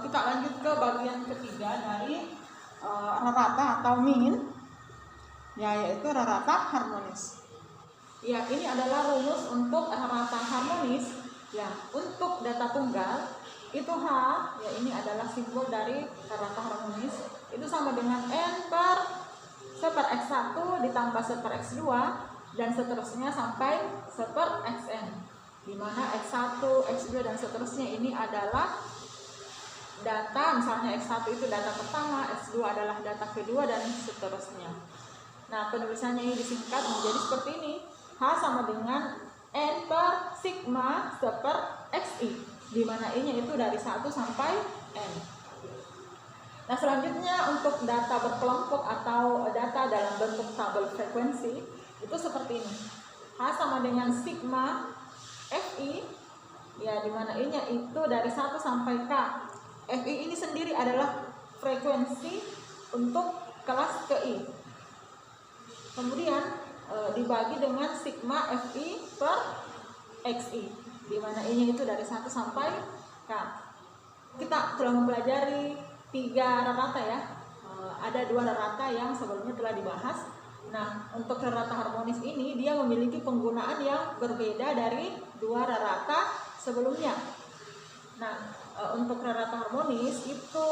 kita lanjut ke bagian ketiga dari rata atau mean, ya, yaitu rata harmonis. Ya, ini adalah rumus untuk rata harmonis. Ya, untuk data tunggal itu H, ya ini adalah simbol dari rata harmonis. Itu sama dengan N per 1/X1 ditambah 1/X2 dan seterusnya sampai 1/Xn, di mana X1, X2 dan seterusnya ini adalah data, misalnya X1 itu data pertama, X2 adalah data kedua dan seterusnya. Nah, penulisannya ini disingkat menjadi seperti ini. H sama dengan N per sigma 1/Xi, di mana I-nya itu dari 1 sampai N. Nah, selanjutnya untuk data berkelompok atau data dalam bentuk tabel frekuensi itu seperti ini. H sama dengan sigma Fi, ya, di mana I-nya itu dari 1 sampai K. Fi ini sendiri adalah frekuensi untuk kelas KI. Kemudian dibagi dengan sigma Fi per Xi, di mana I-nya itu dari 1 sampai K. Kita telah mempelajari 3 rata ya. Ada 2 rata yang sebelumnya telah dibahas. Nah, untuk rata harmonis ini dia memiliki penggunaan yang berbeda dari 2 rata sebelumnya. Nah, untuk rata harmonis itu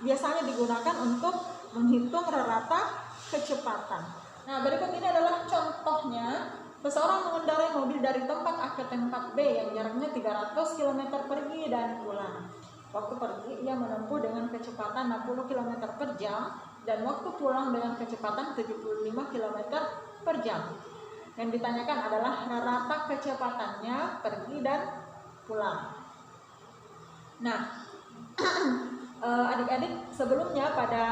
biasanya digunakan untuk menghitung rata kecepatan. Nah, berikut ini adalah contohnya. Seseorang mengendarai mobil dari tempat A ke tempat B yang jaraknya 300 km pergi dan pulang. Waktu pergi ia menempuh dengan kecepatan 60 km per jam dan waktu pulang dengan kecepatan 75 km per jam. Yang ditanyakan adalah rata kecepatannya pergi dan pulang. Nah, adik-adik, sebelumnya pada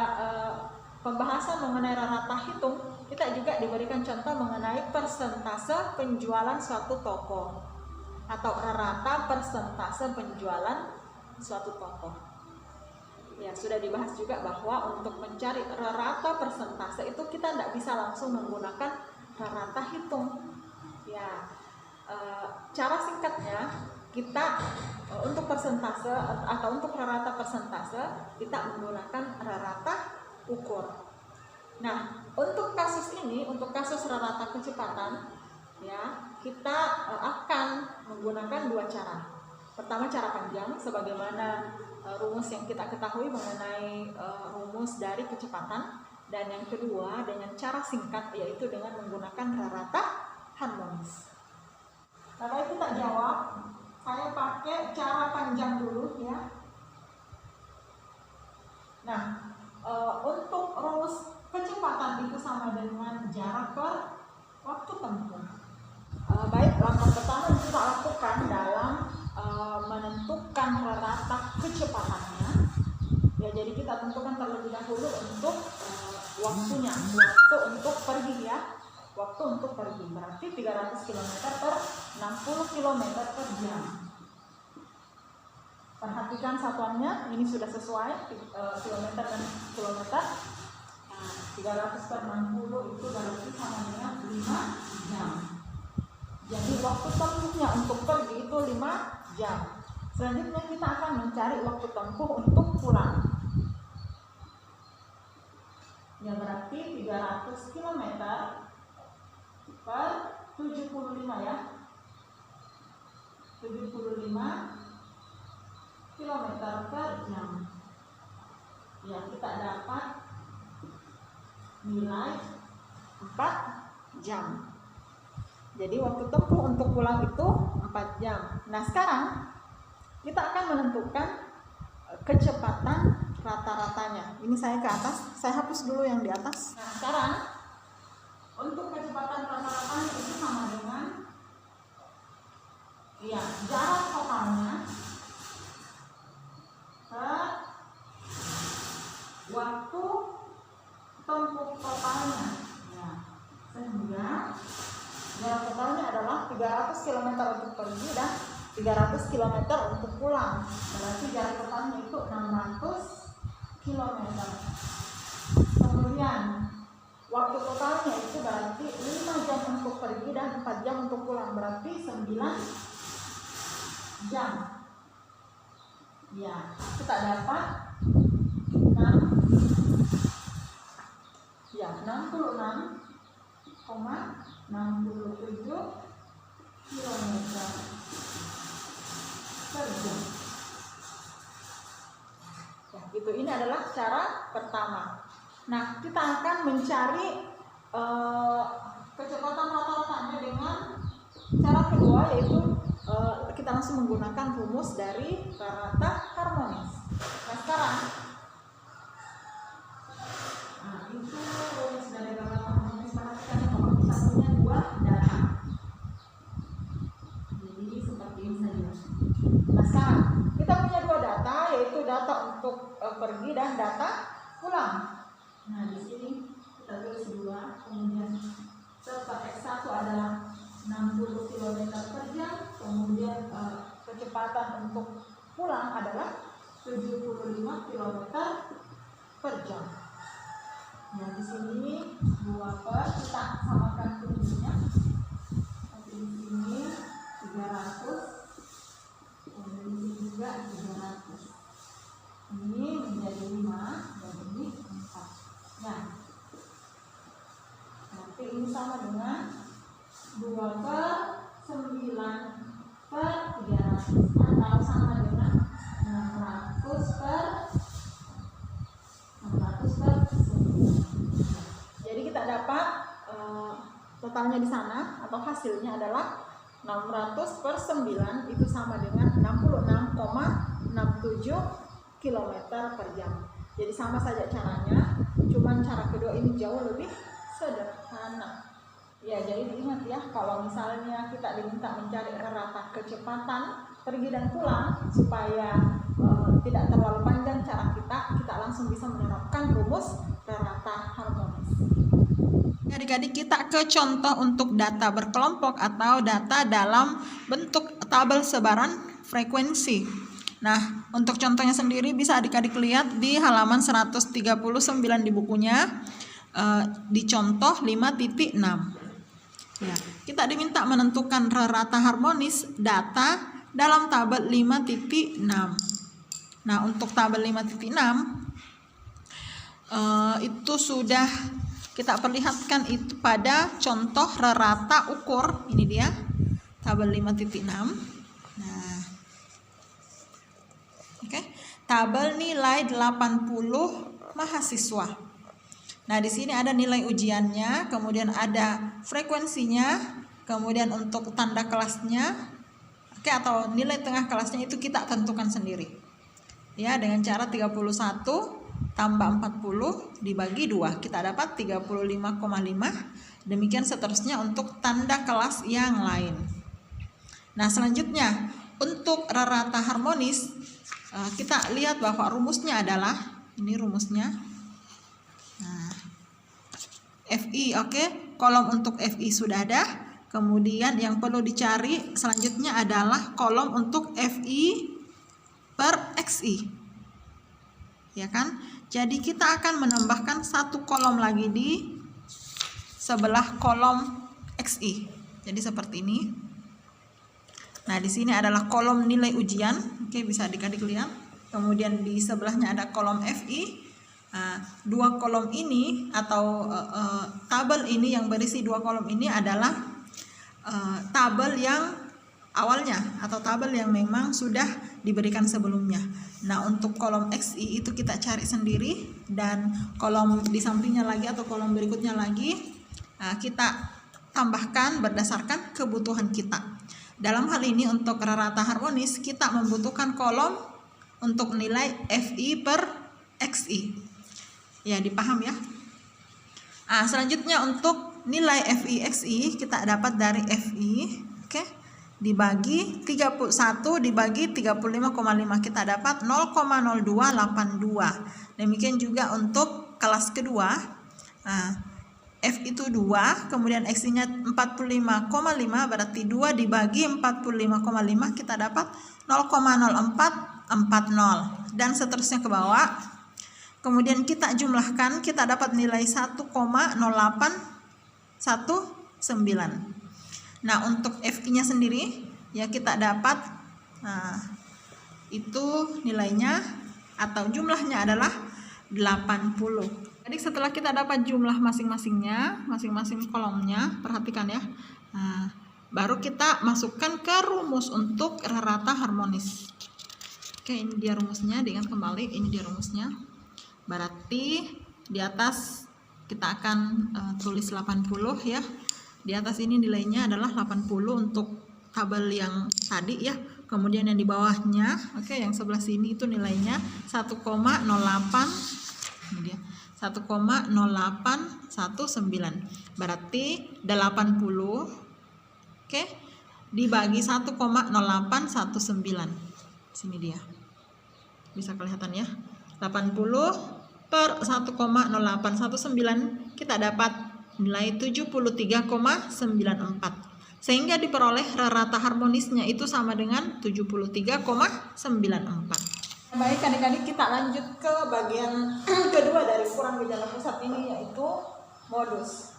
pembahasan mengenai rata hitung, kita juga diberikan contoh mengenai persentase penjualan suatu toko atau rata persentase penjualan suatu toko. Ya, sudah dibahas juga bahwa untuk mencari rata persentase itu kita tidak bisa langsung menggunakan rata hitung. Ya, cara singkatnya kita untuk persentase atau untuk rata persentase kita menggunakan rata ukur. Nah, untuk kasus ini, untuk kasus rata kecepatan, ya, kita akan menggunakan 2 cara. Pertama, cara panjang, sebagaimana rumus yang kita ketahui mengenai rumus dari kecepatan, dan yang kedua dengan cara singkat, yaitu dengan menggunakan rata harmonis. Nah, kita jawab. Saya pakai cara panjang dulu ya. Nah, untuk rumus kecepatan itu sama dengan jarak per waktu tempuh. Baik, langkah pertama yang kita lakukan dalam menentukan rata kecepatannya, ya, jadi kita tentukan terlebih dahulu untuk waktunya, waktu untuk pergi ya, waktu untuk pergi berarti 300 km per 60 km per jam. Perhatikan satuannya, ini sudah sesuai kilometer dan kilometer. 300 per 60 itu berarti sama dengan 5 jam. Jadi waktu tempuhnya untuk pergi itu 5 jam. Selanjutnya kita akan mencari waktu tempuh untuk pulang. Ya, berarti 300 km per 75 ya. 75 km per jam. Ya, kita dapat nilai 4 jam. Jadi waktu tempuh untuk pulang itu 4 jam. Nah, sekarang kita akan menentukan kecepatan rata-ratanya. Ini saya ke atas, saya hapus dulu yang di atas. Nah, sekarang untuk kecepatan rata-ratanya itu sama dengan jarak totalnya per waktu tempuh totalnya. Ya, sehingga jarak totalnya adalah 300 km untuk pergi dan 300 km untuk pulang. Berarti jarak totalnya itu 600 km. Kemudian waktu totalnya itu berarti 5 jam untuk pergi dan 4 jam untuk pulang. Berarti 9 jam. Ya, kita dapat 66,67 km per jam. Ya, gitu. Ini adalah cara pertama. Nah, kita akan mencari kecepatan rata-ratanya dengan cara kedua, yaitu kita langsung menggunakan rumus dari rata harmonis. Nah, sekarang itu rumus dari rata harmonis. Perhatikan kalau kita punya dua data, jadi seperti ini saja. Nah, sekarang kita punya dua data, yaitu data untuk pergi dan data pulang. Nah, di sini kita tulis 2, kemudian serta X1 adalah 60 km per jam, kemudian kecepatan untuk pulang adalah 75 km per jam. Nah, di sini 2 per, kita samakan rumusnya. Di sini 300, kemudian di sini juga 300. Ini menjadi 5 dan ini 4. Nah, nanti ini sama dengan 2 per 9 per 300 atau sama dengan 600 per 9. Jadi kita dapat totalnya di sana atau hasilnya adalah 600 per 9 itu sama dengan 66,67 km per jam. Jadi sama saja caranya, cuman cara kedua ini jauh lebih sederhana. Ya, jadi diingat ya, kalau misalnya kita diminta mencari rata kecepatan pergi dan pulang supaya tidak terlalu panjang cara kita langsung bisa menerapkan rumus rata harmonis. Adik-adik, kita ke contoh untuk data berkelompok atau data dalam bentuk tabel sebaran frekuensi. Nah, untuk contohnya sendiri bisa adik-adik lihat di halaman 139 di bukunya, di contoh 5.6. Ya, kita diminta menentukan rata harmonis data dalam tabel 5.6. Nah, untuk tabel 5.6 itu sudah kita perlihatkan itu pada contoh rata ukur. Ini dia tabel 5.6. Nah, oke. Tabel nilai 80 mahasiswa. Nah, di sini ada nilai ujiannya, kemudian ada frekuensinya, kemudian untuk tanda kelasnya, oke, atau nilai tengah kelasnya itu kita tentukan sendiri. Ya, dengan cara 31 tambah 40 dibagi 2, kita dapat 35,5. Demikian seterusnya untuk tanda kelas yang lain. Nah, selanjutnya untuk rata harmonis, kita lihat bahwa rumusnya adalah, ini rumusnya. Nah, FI, oke, kolom untuk FI sudah ada. Kemudian yang perlu dicari selanjutnya adalah kolom untuk FI per XI, ya kan? Jadi kita akan menambahkan satu kolom lagi di sebelah kolom XI. Jadi seperti ini. Nah, di sini adalah kolom nilai ujian, oke, bisa adik-adik lihat. Kemudian di sebelahnya ada kolom FI. Dua kolom ini atau tabel ini yang berisi dua kolom ini adalah tabel yang awalnya atau tabel yang memang sudah diberikan sebelumnya. Nah, untuk kolom XI itu kita cari sendiri, dan kolom di sampingnya lagi atau kolom berikutnya lagi kita tambahkan berdasarkan kebutuhan kita. Dalam hal ini untuk rata harmonis kita membutuhkan kolom untuk nilai FI per XI. Ya, dipaham ya. Selanjutnya untuk nilai FI XI kita dapat dari FI, oke, dibagi 31 dibagi 35,5 kita dapat 0,0282. Demikian juga untuk kelas kedua. F itu 2, kemudian XI-nya 45,5, berarti 2 dibagi 45,5 kita dapat 0,0440 dan seterusnya ke bawah. Kemudian kita jumlahkan, kita dapat nilai 1,0819. Nah, untuk FI-nya sendiri ya kita dapat itu nilainya atau jumlahnya adalah 80. Jadi setelah kita dapat jumlah masing-masingnya, masing-masing kolomnya, perhatikan ya. Nah, baru kita masukkan ke rumus untuk rata harmonis. Oke, ini dia rumusnya, diingat kembali, ini dia rumusnya. Berarti di atas kita akan tulis 80 ya. Di atas ini nilainya adalah 80 untuk tabel yang tadi ya. Kemudian yang di bawahnya, oke, yang sebelah sini itu nilainya 1,08. Ini dia. 1,0819. Berarti 80 oke dibagi 1,0819. Sini dia. Bisa kelihatan ya. 80 per 1,0819 kita dapat nilai 73,94. Sehingga diperoleh rata harmonisnya itu sama dengan 73,94. Baik adik-adik, kita lanjut ke bagian kedua dari ukuran gejala pusat ini, yaitu modus.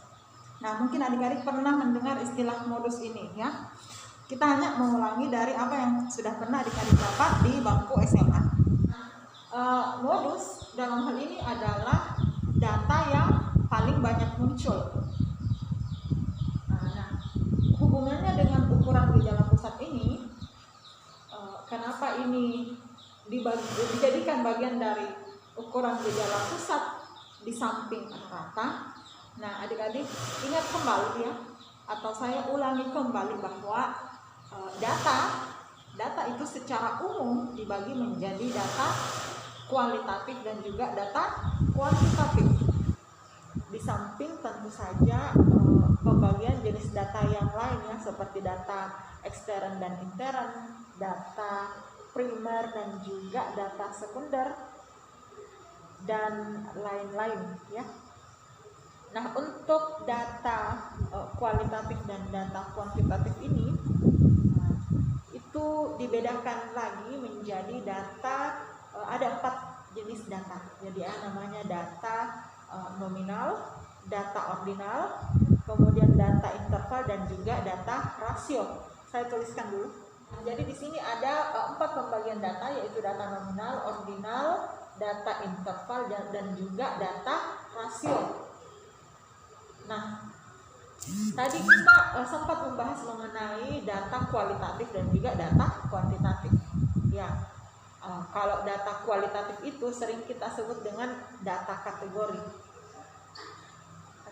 Nah, mungkin adik-adik pernah mendengar istilah modus ini ya. Kita hanya mengulangi dari apa yang sudah pernah adik-adik dapat di bangku SMA. Modus dalam hal ini adalah data yang paling banyak muncul. Hubungannya dengan ukuran gejala pusat ini, kenapa ini dijadikan bagian dari ukuran gejala pusat di samping rata. Nah, adik-adik ingat kembali ya, atau saya ulangi kembali bahwa data itu secara umum dibagi menjadi data kualitatif dan juga data kuantitatif. Di samping tentu saja pembagian jenis data yang lain ya, seperti data ekstern dan intern, data primer dan juga data sekunder dan lain-lain ya. Nah, untuk data kualitatif dan data kuantitatif ini itu dibedakan lagi menjadi data, ada 4 jenis data. Jadi namanya data nominal, data ordinal, kemudian data interval dan juga data rasio. Saya tuliskan dulu. Jadi di sini ada 4 pembagian data, yaitu data nominal, ordinal, data interval dan juga data rasio. Nah, tadi kita sempat membahas mengenai data kualitatif dan juga data kuantitatif. Ya, kalau data kualitatif itu sering kita sebut dengan data kategori.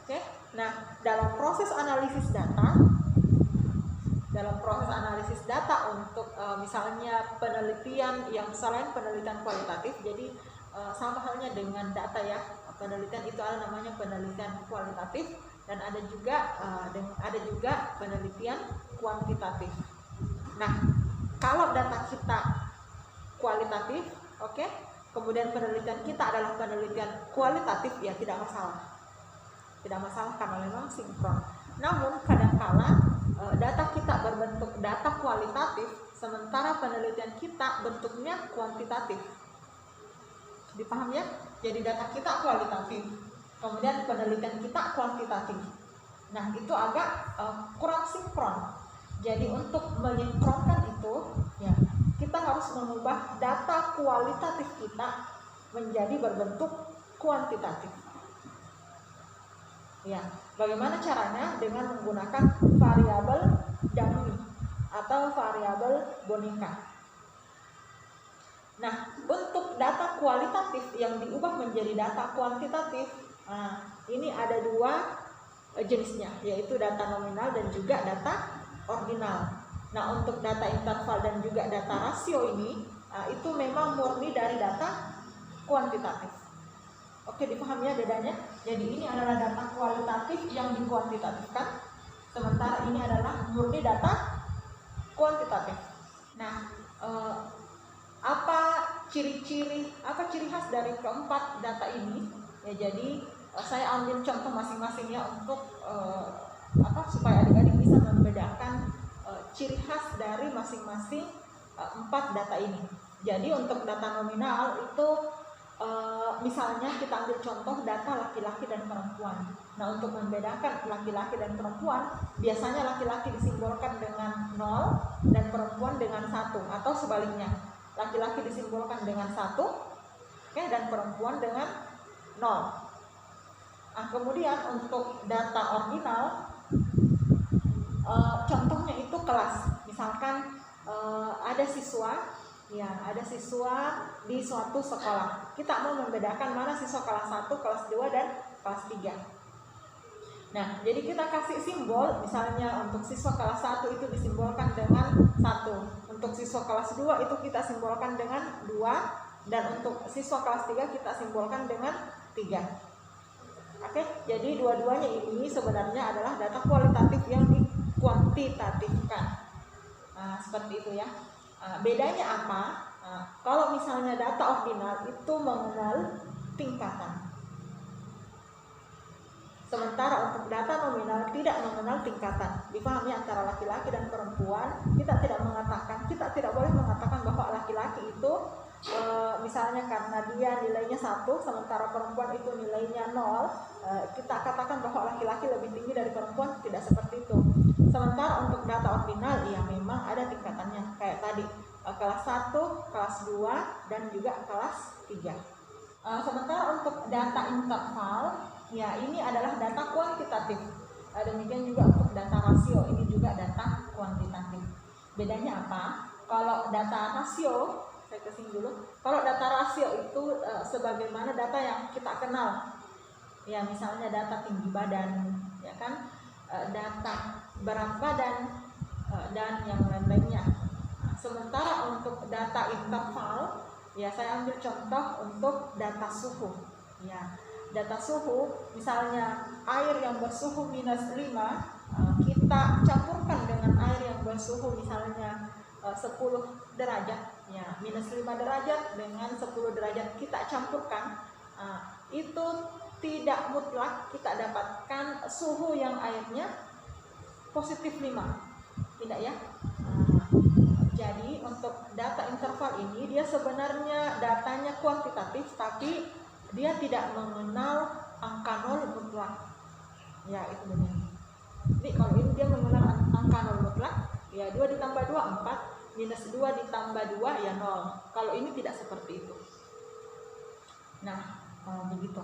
Oke, nah dalam proses analisis data untuk misalnya penelitian yang selain penelitian kualitatif, jadi sama halnya dengan data ya, penelitian itu namanya penelitian kualitatif dan ada juga penelitian kuantitatif. Nah, kalau data kita kualitatif, oke, kemudian penelitian kita adalah penelitian kualitatif, ya tidak masalah karena memang sinkron. Namun kadangkala data kita berbentuk data kualitatif, sementara penelitian kita bentuknya kuantitatif. Dipaham ya? Jadi data kita kualitatif, kemudian penelitian kita kuantitatif. Nah, itu agak kurang sinkron. Jadi untuk mensinkronkan itu, ya kita harus mengubah data kualitatif kita menjadi berbentuk kuantitatif. Ya, bagaimana caranya? Dengan menggunakan variabel dummy atau variabel boneka. Nah, untuk data kualitatif yang diubah menjadi data kuantitatif, ini ada 2 jenisnya, yaitu data nominal dan juga data ordinal. Nah, untuk data interval dan juga data rasio ini, itu memang murni dari data kuantitatif. Oke, dipahami ya bedanya? Jadi ini adalah data kualitatif yang dikuantitatifkan, sementara ini adalah murni data kuantitatif. Nah, apa ciri khas dari keempat data ini? Ya, jadi saya ambil contoh masing-masingnya untuk supaya adik-adik bisa membedakan ciri khas dari masing-masing 4 data ini. Jadi untuk data nominal itu misalnya kita ambil contoh data laki-laki dan perempuan. Nah, untuk membedakan laki-laki dan perempuan, biasanya laki-laki disimbolkan dengan 0 dan perempuan dengan 1, atau sebaliknya. laki-laki disimbolkan dengan 1, oke, dan perempuan dengan 0. Nah, kemudian untuk data ordinal, contohnya itu kelas. Misalkan ada siswa di suatu sekolah. Kita mau membedakan mana siswa kelas 1, kelas 2, dan kelas 3. Nah, jadi kita kasih simbol, misalnya untuk siswa kelas 1 itu disimbolkan dengan 1. Untuk siswa kelas 2 itu kita simbolkan dengan 2. Dan untuk siswa kelas 3 kita simbolkan dengan 3. Oke, jadi dua-duanya ini sebenarnya adalah data kualitatif yang dikuantitatifkan. Nah, seperti itu ya. Bedanya apa? Kalau misalnya data ordinal itu mengenal tingkatan, sementara untuk data nominal tidak mengenal tingkatan. Dipahami antara laki-laki dan perempuan, kita tidak boleh mengatakan bahwa laki-laki itu misalnya karena dia nilainya 1, sementara perempuan itu nilainya 0, kita katakan bahwa laki-laki lebih tinggi dari perempuan. Tidak seperti itu. Sementara untuk data ordinal, ya memang ada tingkatannya, kayak tadi kelas 1, kelas 2, dan juga kelas 3. Sementara untuk data interval, ya ini adalah data kuantitatif. Demikian juga untuk data rasio, ini juga data kuantitatif. Bedanya apa? Kalau data rasio, saya kesini dulu. Kalau data rasio itu sebagaimana data yang kita kenal. Ya, misalnya data tinggi badan, ya kan? Data berat badan, dan yang lain-lainnya. Sementara untuk data interval, ya saya ambil contoh untuk data suhu. Ya, data suhu, misalnya air yang bersuhu -5, kita campurkan dengan air yang bersuhu misalnya 10 derajat, ya -5 derajat dengan 10 derajat kita campurkan, itu tidak mutlak kita dapatkan suhu yang airnya +5, tidak ya. Jadi untuk data interval ini dia sebenarnya datanya kuantitatif, tapi dia tidak mengenal angka 0 mutlak. Ya, itu benar. Jadi kalau ini dia mengenal angka 0 mutlak, ya 2 ditambah 2 4, -2 ditambah 2 ya 0. Kalau ini tidak seperti itu. Nah, begitu.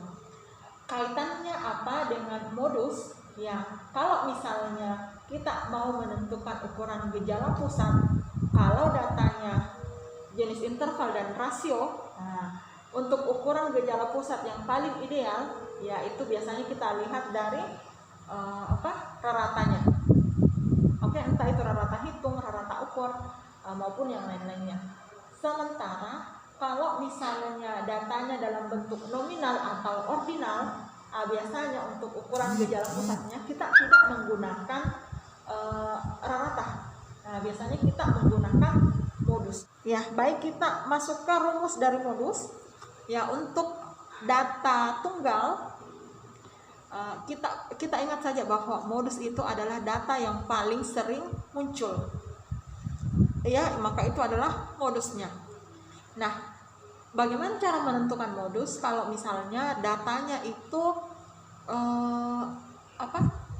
Kaitannya apa dengan modus? Ya, kalau misalnya kita mau menentukan ukuran gejala pusat, kalau datanya jenis interval dan rasio, untuk ukuran gejala pusat yang paling ideal, ya itu biasanya kita lihat dari raratanya. Oke, entah itu rarata hitung, rarata ukur, maupun yang lain-lainnya. Sementara kalau misalnya datanya dalam bentuk nominal atau ordinal, biasanya untuk ukuran gejala pusatnya kita tidak menggunakan rarata. Biasanya kita menggunakan modus. Ya, baik, kita masuk ke rumus dari modus. Ya, untuk data tunggal, kita ingat saja bahwa modus itu adalah data yang paling sering muncul. Ya, maka itu adalah modusnya. Nah, bagaimana cara menentukan modus kalau misalnya datanya itu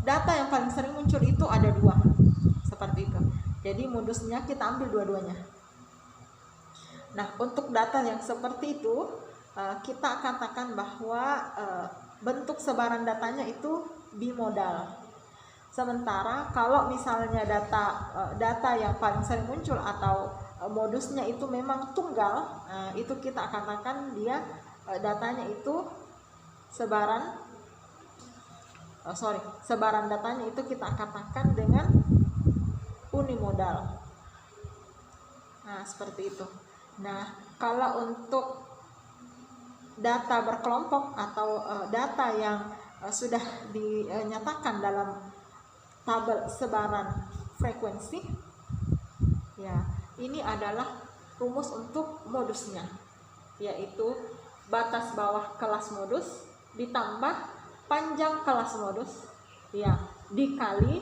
data yang paling sering muncul itu ada 2, seperti itu. Jadi modusnya kita ambil dua-duanya. Nah, untuk data yang seperti itu, kita katakan bahwa bentuk sebaran datanya itu bimodal. Sementara kalau misalnya data yang paling sering muncul atau modusnya itu memang tunggal, itu kita katakan dia datanya itu sebaran datanya itu kita katakan dengan unimodal. Nah, seperti itu. Nah, kalau untuk data berkelompok atau data yang sudah dinyatakan dalam tabel sebaran frekuensi, ya ini adalah rumus untuk modusnya, yaitu batas bawah kelas modus ditambah panjang kelas modus, ya dikali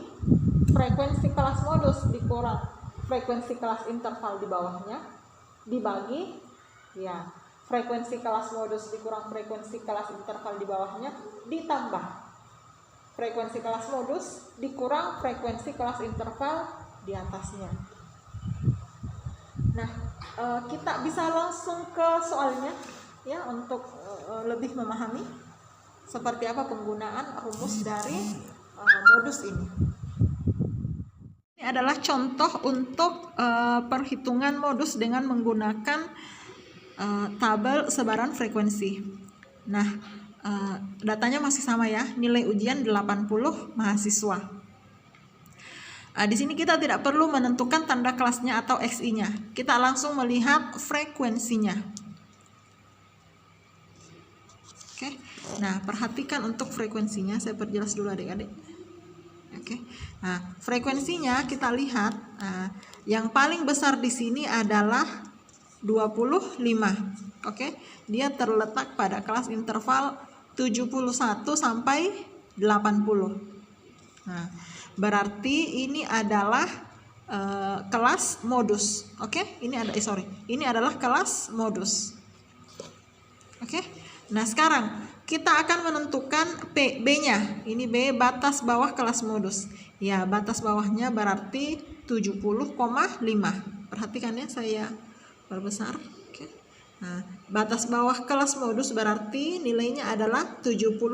frekuensi kelas modus dikurang frekuensi kelas interval di bawahnya, dibagi ya frekuensi kelas modus dikurang frekuensi kelas interval di bawahnya, ditambah frekuensi kelas modus dikurang frekuensi kelas interval di atasnya. Nah, kita bisa langsung ke soalnya ya untuk lebih memahami seperti apa penggunaan rumus dari modus ini. Ini adalah contoh untuk perhitungan modus dengan menggunakan tabel sebaran frekuensi. Nah, datanya masih sama ya, nilai ujian 80 mahasiswa. Di sini kita tidak perlu menentukan tanda kelasnya atau XI-nya. Kita langsung melihat frekuensinya. Oke. Nah, perhatikan untuk frekuensinya. Saya perjelas dulu adik-adik. Oke. Nah, frekuensinya kita lihat yang paling besar di sini adalah 25. Oke. Dia terletak pada kelas interval 71 sampai 80. Nah, berarti ini adalah kelas modus. Oke, ini adalah kelas modus. Oke. Nah, sekarang kita akan menentukan B-nya. Ini B, batas bawah kelas modus. Ya, batas bawahnya berarti 70,5. Perhatikan ya, saya perbesar. Oke. Nah, batas bawah kelas modus berarti nilainya adalah 70,5.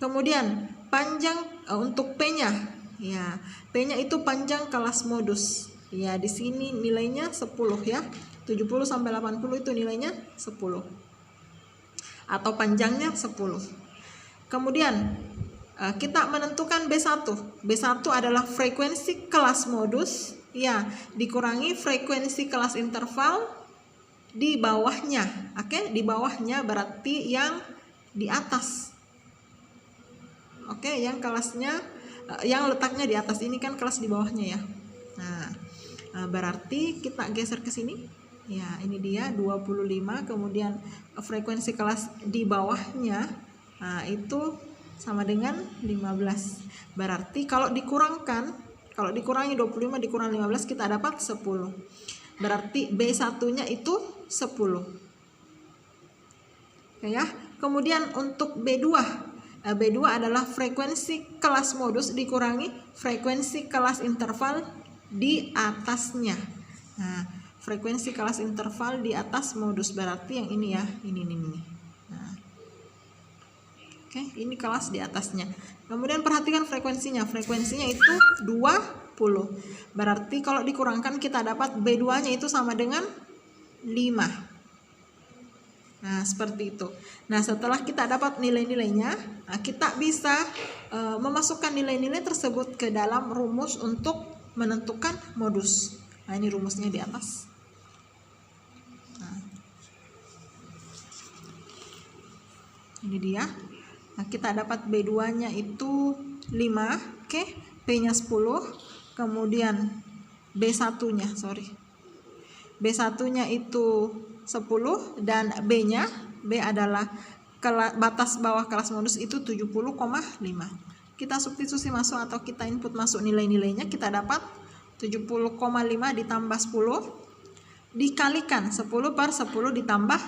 Kemudian panjang untuk P-nya. Ya, P-nya itu panjang kelas modus. Ya, di sini nilainya 10 ya. 70 sampai 80 itu nilainya 10. Atau panjangnya 10. Kemudian kita menentukan B1. B1 adalah frekuensi kelas modus ya dikurangi frekuensi kelas interval di bawahnya. Oke, di bawahnya berarti yang di atas. Oke, yang kelasnya yang letaknya di atas ini kan kelas di bawahnya ya. Nah, berarti kita geser ke sini. Ya, ini dia 25, kemudian frekuensi kelas di bawahnya itu sama dengan 15. Berarti kalau dikurangi 25 dikurang 15 kita dapat 10. Berarti B1-nya itu 10. Oke ya. Kemudian untuk B2 adalah frekuensi kelas modus dikurangi frekuensi kelas interval di atasnya. Nah, frekuensi kelas interval di atas modus berarti yang ini ya, ini. Nah, oke, ini kelas di atasnya. Kemudian perhatikan frekuensinya itu 20. Berarti kalau dikurangkan kita dapat B2-nya itu sama dengan 5. Nah, seperti itu. Nah, setelah kita dapat nilai-nilainya, kita bisa memasukkan nilai-nilai tersebut ke dalam rumus untuk menentukan modus. Nah, ini rumusnya di atas. Nah, ini dia. Nah, kita dapat B2-nya itu 5, oke, P-nya 10, kemudian B1-nya itu 10 dan B adalah batas bawah kelas modus itu 70,5. Kita substitusi masuk atau kita input masuk nilai-nilainya, kita dapat 70,5 ditambah 10 dikalikan 10 per 10 ditambah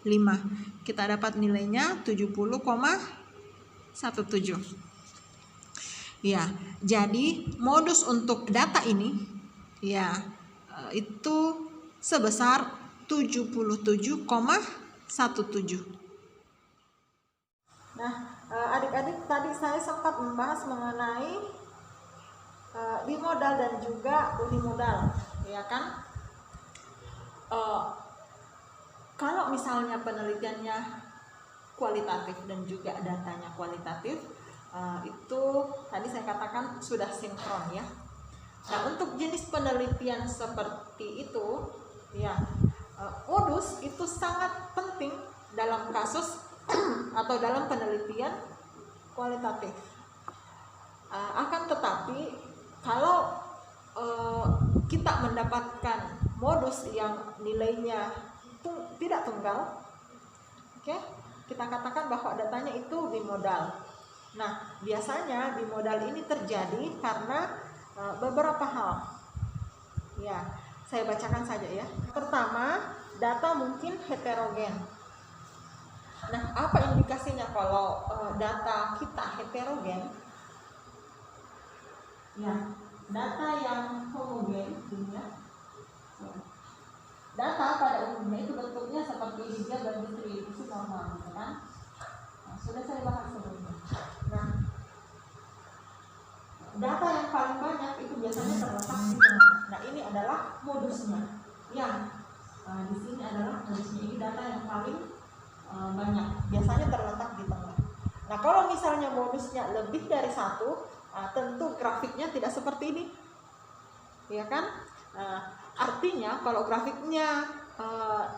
5. Kita dapat nilainya 70,17. Ya, jadi modus untuk data ini ya itu sebesar 77,17. Nah, adik-adik tadi saya sempat membahas mengenai bimodal dan juga unimodal, ya kan? Kalau misalnya penelitiannya kualitatif dan juga datanya kualitatif, itu tadi saya katakan sudah sinkron ya. Nah, untuk jenis penelitian seperti itu, ya modus itu sangat penting dalam kasus atau dalam penelitian kualitatif. Akan tetapi kalau kita mendapatkan modus yang nilainya tidak tunggal, oke, kita katakan bahwa datanya itu bimodal. Nah, biasanya bimodal ini terjadi karena beberapa hal. Ya, saya bacakan saja ya. Pertama, data mungkin heterogen. Nah, apa indikasinya kalau data kita heterogen? Ya, data yang homogen, ya, data pada umumnya itu bentuknya seperti ini, dia berdistribusi normal, gitu kan? Nah, sudah saya bahas sebelumnya. Nah, data yang paling banyak itu biasanya terletak di tengah. Nah, ini adalah modusnya. Yang di sini adalah modusnya, ini data yang paling banyak, biasanya terletak di tengah. Nah, kalau misalnya modusnya lebih dari satu, tentu grafiknya tidak seperti ini, ya kan? Artinya kalau grafiknya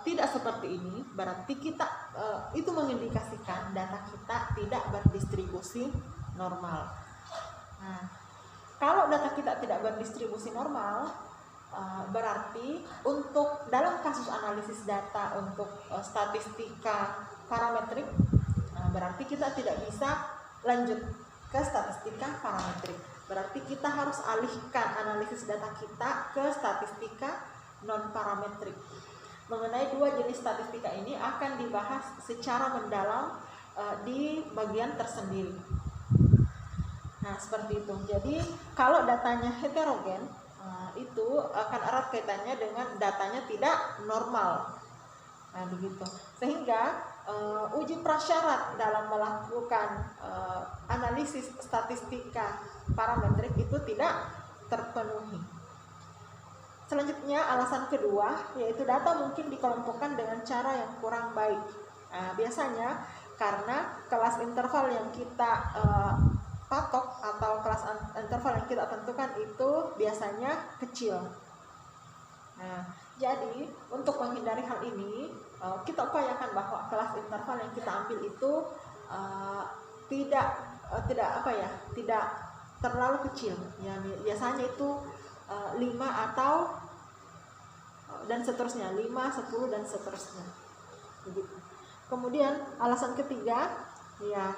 tidak seperti ini, berarti kita itu mengindikasikan data kita tidak berdistribusi normal. Nah, kalau data kita tidak berdistribusi normal, berarti untuk dalam kasus analisis data untuk statistika parametrik, berarti kita tidak bisa lanjut ke statistika parametrik. Berarti kita harus alihkan analisis data kita ke statistika non parametrik. Mengenai dua jenis statistika ini akan dibahas secara mendalam di bagian tersendiri. Nah, seperti itu. Jadi kalau datanya heterogen, itu akan erat kaitannya dengan datanya tidak normal. Nah, begitu. Sehingga uji prasyarat dalam melakukan analisis statistika parametrik itu tidak terpenuhi. Selanjutnya, alasan kedua yaitu data mungkin dikelompokkan dengan cara yang kurang baik. Biasanya karena kelas interval yang kita patok atau kelas interval yang kita tentukan itu biasanya kecil. Nah, jadi untuk menghindari hal ini, kita upayakan bahwa kelas interval yang kita ambil itu tidak terlalu kecil. Ya, biasanya itu 5 atau dan seterusnya, 5, 10 dan seterusnya. Begitu. Kemudian alasan ketiga, ya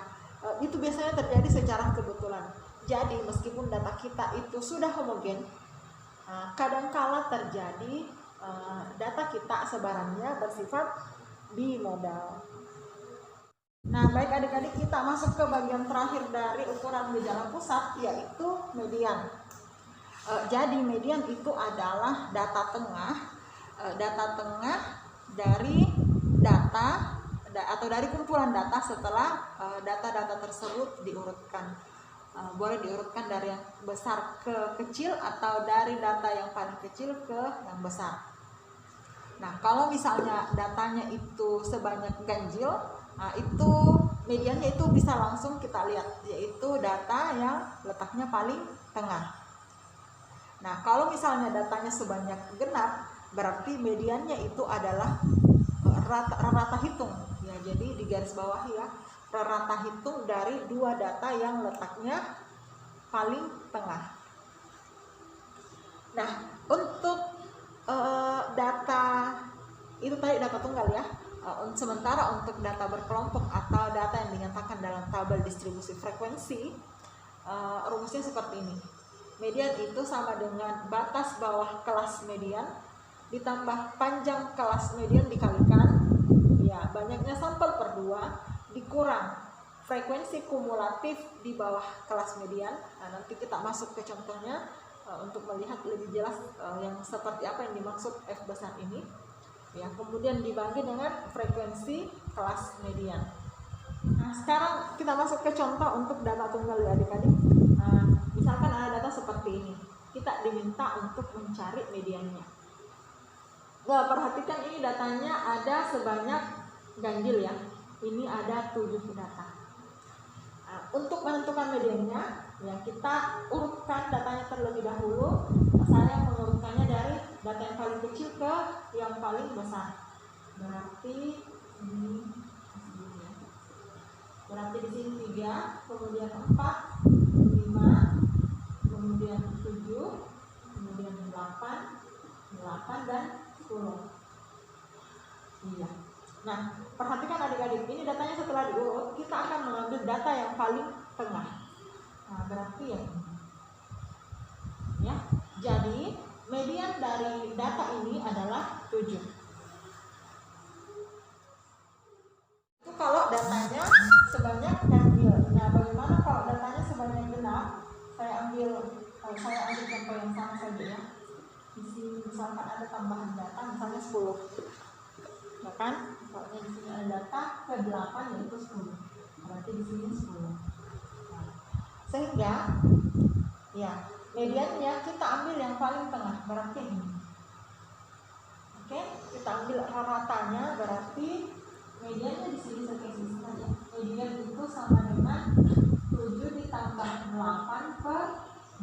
itu biasanya terjadi secara kebetulan. Jadi meskipun data kita itu sudah homogen, kadangkala terjadi data kita sebarannya bersifat bimodal. Nah, baik adik-adik, kita masuk ke bagian terakhir dari ukuran gejala pusat, yaitu median. Jadi median itu adalah data tengah dari data atau dari kumpulan data setelah data-data tersebut diurutkan. Boleh diurutkan dari yang besar ke kecil atau dari data yang paling kecil ke yang besar. Nah, kalau misalnya datanya itu sebanyak ganjil, itu mediannya itu bisa langsung kita lihat, yaitu data yang letaknya paling tengah. Nah, kalau misalnya datanya sebanyak genap, berarti mediannya itu adalah rata hitung. Ya, jadi di garis bawah ya, rata hitung dari dua data yang letaknya paling tengah. Nah, untuk data itu tadi data tunggal ya. Sementara untuk data berkelompok atau data yang dinyatakan dalam tabel distribusi frekuensi, rumusnya seperti ini. Median itu sama dengan batas bawah kelas median ditambah panjang kelas median dikalikan ya banyaknya sampel per 2 dikurang frekuensi kumulatif di bawah kelas median. Nah, nanti kita masuk ke contohnya untuk melihat lebih jelas yang seperti apa yang dimaksud F besar ini. Ya, kemudian dibagi dengan frekuensi kelas median. Nah, sekarang kita masuk ke contoh untuk data tunggal ya adik-adik. Misalkan ada data seperti ini, kita diminta untuk mencari mediannya. Nah, perhatikan ini datanya ada sebanyak ganjil ya. Ini ada 7 data. Untuk menentukan mediannya, ya kita urutkan datanya terlebih dahulu. Saya mengurutkannya dari data yang paling kecil ke yang paling besar. Berarti di sini 3, kemudian 4, 5, kemudian 7, kemudian 8 dan 10. Iya. Nah, perhatikan adik-adik, ini datanya setelah diurut, kita akan mengambil data yang paling tengah. Nah, berarti ya. Ya. Jadi, median dari data ini adalah 7. Itu kalau datanya sebanyak ganjil. Nah, bagaimana kalau datanya sebanyak genap? Saya ambil contoh yang sama saja ya. Di sini misalkan ada tambahan data, misalnya 10. kan, misalnya di sini ada data ke-8 yaitu 10. Berarti di sini 10. Nah, sehingga ya mediannya kita ambil yang paling tengah, berarti ini. Oke, kita ambil ratanya, berarti mediannya di sini saya kasih saja. Median itu sama dengan 7 ditambah 8 per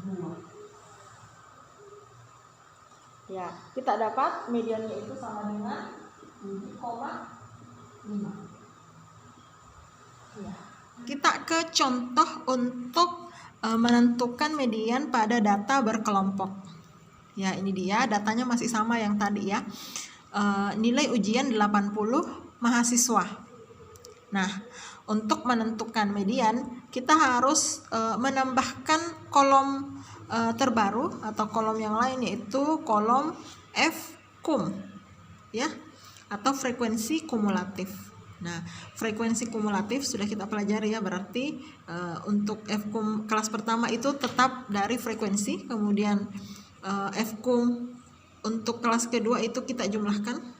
2. Ya, kita dapat mediannya itu sama dengan 7,5. Ya. Kita ke contoh untuk menentukan median pada data berkelompok. Ya, ini dia datanya masih sama yang tadi ya. Nilai ujian 80 mahasiswa. Nah, untuk menentukan median kita harus menambahkan kolom terbaru atau kolom yang lain, yaitu kolom F-cum ya, atau frekuensi kumulatif. Nah, frekuensi kumulatif sudah kita pelajari ya, berarti untuk F-cum kelas pertama itu tetap dari frekuensi, kemudian F-cum untuk kelas kedua itu kita jumlahkan.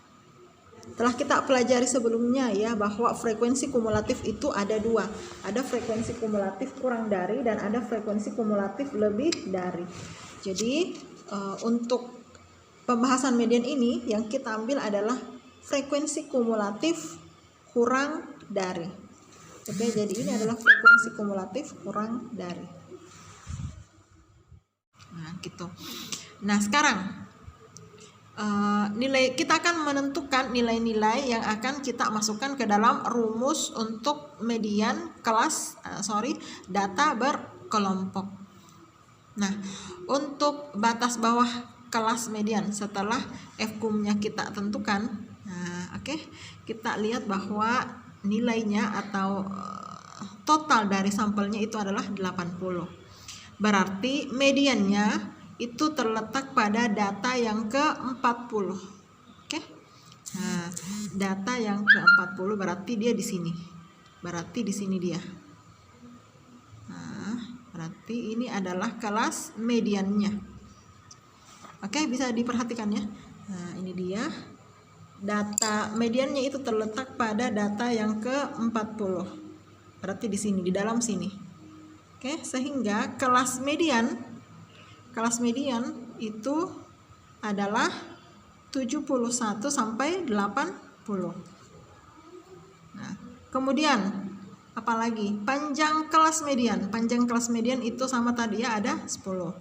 Telah kita pelajari sebelumnya ya, bahwa frekuensi kumulatif itu ada dua. Ada frekuensi kumulatif kurang dari dan ada frekuensi kumulatif lebih dari. Jadi untuk pembahasan median ini yang kita ambil adalah frekuensi kumulatif kurang dari. Oke, jadi ini adalah frekuensi kumulatif kurang dari. Nah, gitu. Nah, sekarang kita akan menentukan nilai-nilai yang akan kita masukkan ke dalam rumus untuk median data berkelompok. Nah, untuk batas bawah kelas median setelah F-cum-nya kita tentukan. Nah, oke, kita lihat bahwa nilainya atau total dari sampelnya itu adalah 80. Berarti mediannya itu terletak pada data yang ke-40. Oke. Nah, data yang ke-40 berarti dia di sini. Berarti di sini dia. Nah, berarti ini adalah kelas mediannya. Oke, bisa diperhatikan ya. Nah, ini dia. Data mediannya itu terletak pada data yang ke-40. Berarti di sini, di dalam sini. Oke, sehingga kelas median itu adalah 71 sampai 80. Nah, kemudian apalagi panjang kelas median. Panjang kelas median itu sama tadi ya, ada 10.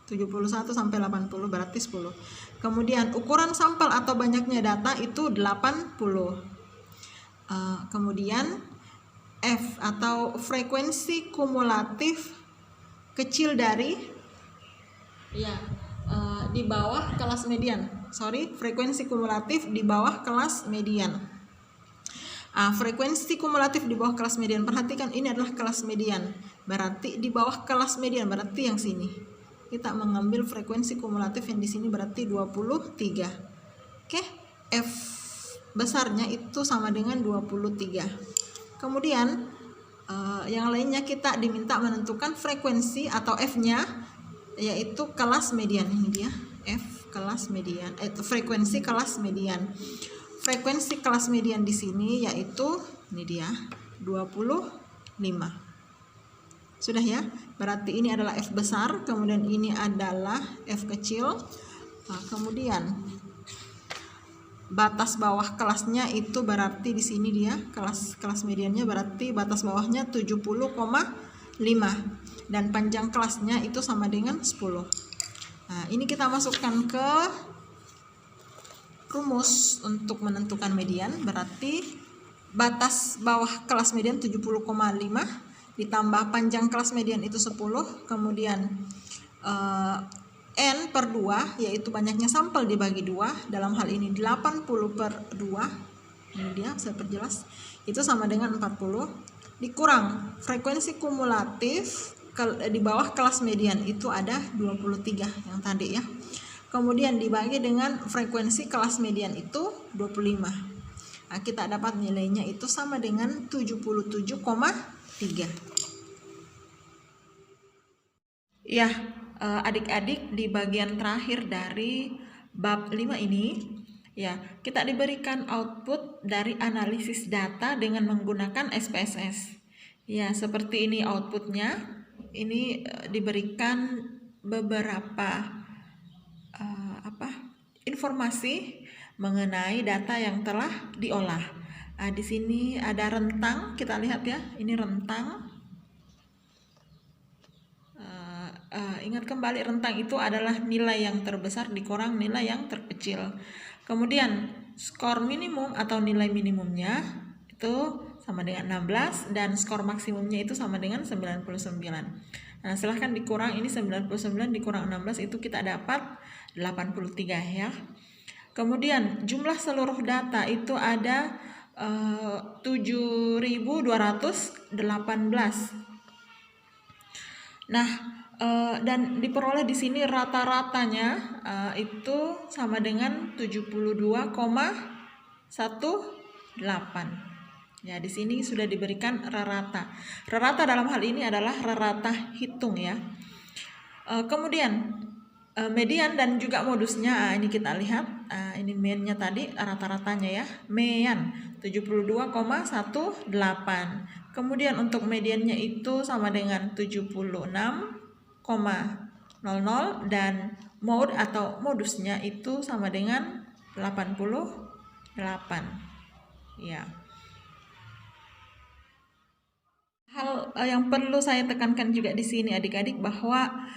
71 sampai 80 berarti 10. Kemudian ukuran sampel atau banyaknya data itu 80. Kemudian F atau frekuensi kumulatif kecil dari di bawah kelas median. Frekuensi kumulatif di bawah kelas median. Frekuensi kumulatif di bawah kelas median. Perhatikan, ini adalah kelas median. Berarti di bawah kelas median, berarti yang sini. Kita mengambil frekuensi kumulatif yang di sini berarti 23. Oke, F besarnya itu sama dengan 23. Kemudian yang lainnya kita diminta menentukan frekuensi atau F-nya, yaitu kelas median. Ini dia F kelas median, frekuensi kelas median. Frekuensi kelas median di sini yaitu ini dia 25. Sudah ya, berarti ini adalah F besar, kemudian ini adalah F kecil. Kemudian batas bawah kelasnya itu berarti di sini dia kelas mediannya, berarti batas bawahnya 70,5 dan panjang kelasnya itu sama dengan 10. Nah, ini kita masukkan ke rumus untuk menentukan median. Berarti batas bawah kelas median 70,5 ditambah panjang kelas median itu 10, kemudian N per 2 yaitu banyaknya sampel dibagi 2, dalam hal ini 80 per 2. Ini dia, saya perjelas. Itu sama dengan 40 dikurang frekuensi kumulatif di bawah kelas median itu ada 23 yang tadi ya. Kemudian dibagi dengan frekuensi kelas median itu 25. Nah, kita dapat nilainya itu sama dengan 77,3. Ya, adik-adik, di bagian terakhir dari bab 5 ini Ya, kita diberikan output dari analisis data dengan menggunakan SPSS. Ya, seperti ini outputnya. Ini diberikan beberapa informasi mengenai data yang telah diolah. Di sini ada rentang, kita lihat ya, ini rentang. Ingat kembali, rentang itu adalah nilai yang terbesar dikurang nilai yang terkecil. Kemudian skor minimum atau nilai minimumnya itu sama dengan 16 dan skor maksimumnya itu sama dengan 99. Nah, silahkan dikurang, ini 99 dikurang 16 itu kita dapat 83 ya. Kemudian jumlah seluruh data itu ada 7.218. Nah, dan diperoleh di sini rata-ratanya itu sama dengan 72,18. Ya, di sini sudah diberikan rata. Rata dalam hal ini adalah rata hitung ya. Kemudian median dan juga modusnya, ini kita lihat, ini mean-nya tadi, rata-ratanya ya, mean 72,18. Kemudian untuk mediannya itu sama dengan 76,00 dan mode atau modusnya itu sama dengan 88. Ya. Hal yang perlu saya tekankan juga di sini adik-adik bahwa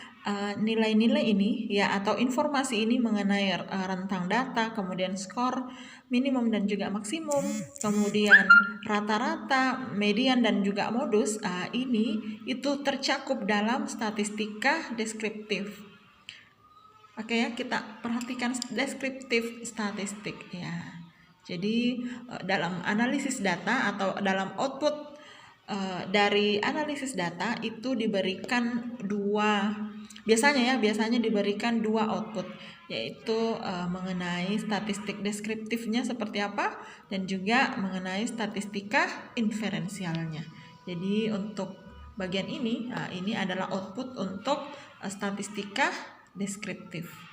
nilai-nilai ini ya atau informasi ini mengenai rentang data, kemudian skor minimum dan juga maksimum, kemudian rata-rata, median dan juga modus, ini itu tercakup dalam statistika deskriptif. Oke ya, kita perhatikan deskriptif statistik ya. Jadi dalam analisis data atau dalam output dari analisis data itu diberikan biasanya diberikan dua output, yaitu mengenai statistik deskriptifnya seperti apa dan juga mengenai statistika inferensialnya. Jadi untuk bagian ini adalah output untuk statistika deskriptif.